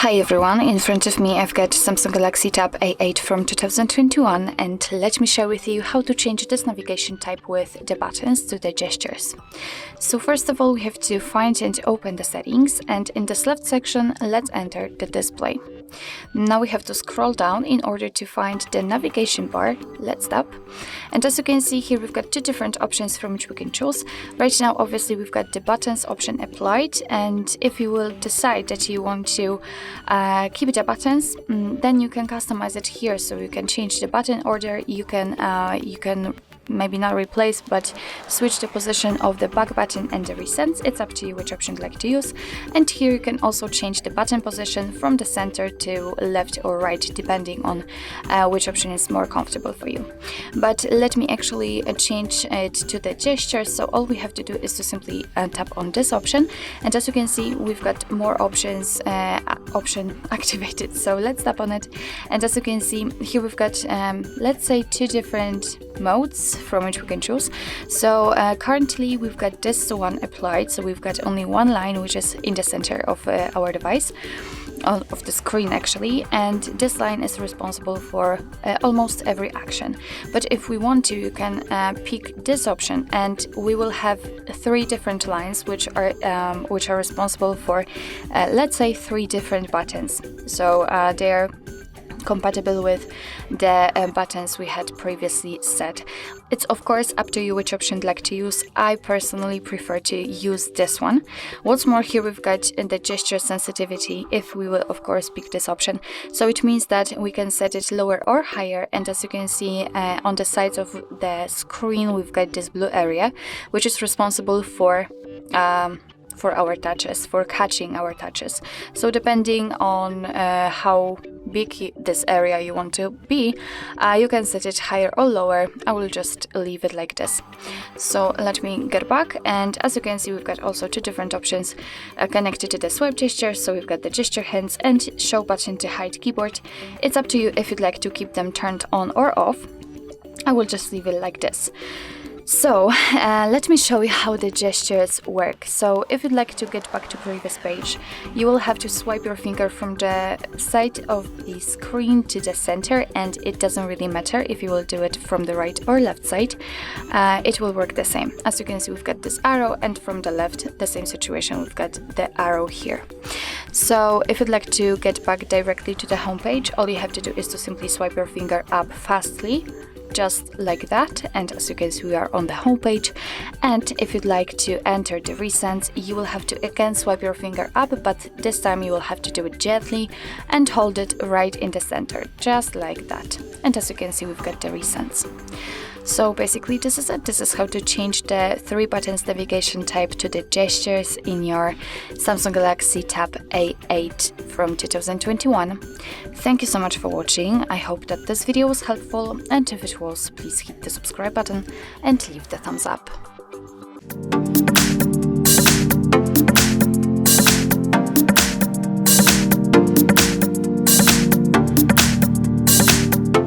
Hi everyone, in front of me I've got Samsung Galaxy Tab A8 from 2021 and let me share with you how to change this navigation type with the buttons to the gestures. So first of all we have to find and open the settings, and in this left section let's enter the display. Now we have to scroll down in order to find the navigation bar. Let's tap, and as you can see here we've got two different options from which we can choose. Right now obviously we've got the buttons option applied, and if you will decide that you want to keep the buttons, then you can customize it here. So you can change the button order, you can maybe not replace but switch the position of the back button and the recents. It's up to you which option you'd like to use, and here you can also change the button position from the center to left or right depending on which option is more comfortable for you. But let me actually change it to the gesture. So all we have to do is to simply tap on this option, and as you can see we've got more options option activated. So let's tap on it, and as you can see here we've got let's say two different modes from which we can choose. So currently we've got this one applied, so we've got only one line which is in the center of our device, of the screen actually, and this line is responsible for almost every action. But if we want to, you can pick this option and we will have three different lines which are responsible for let's say three different buttons. So they're compatible with the buttons we had previously set. It's of course up to you which option you'd like to use. I personally prefer to use this one. What's more, here we've got the gesture sensitivity if we will of course pick this option. So it means that we can set it lower or higher, and as you can see on the sides of the screen we've got this blue area which is responsible for our touches, for catching our touches. So depending on how big this area you want to be, you can set it higher or lower. I will just leave it like this. So let me get back, and as you can see we've got also two different options connected to the swipe gesture. So we've got the gesture hands and show button to hide keyboard. It's up to you if you'd like to keep them turned on or off. I will just leave it like this. So let me show you how the gestures work. So if you'd like to get back to previous page, you will have to swipe your finger from the side of the screen to the center, and it doesn't really matter if you will do it from the right or left side, it will work the same. As you can see we've got this arrow, and from the left the same situation, we've got the arrow here. So if you'd like to get back directly to the home page, all you have to do is to simply swipe your finger up fastly, just like that, and as you can see we are on the home page. And if you'd like to enter the recents, you will have to again swipe your finger up, but this time you will have to do it gently and hold it right in the center, just like that. And as you can see we've got the recents. So basically this is it. This is how to change the three buttons navigation type to the gestures in your Samsung Galaxy Tab A8 from 2021. Thank you so much for watching. I hope that this video was helpful, and if it was, please hit the subscribe button and leave the thumbs up.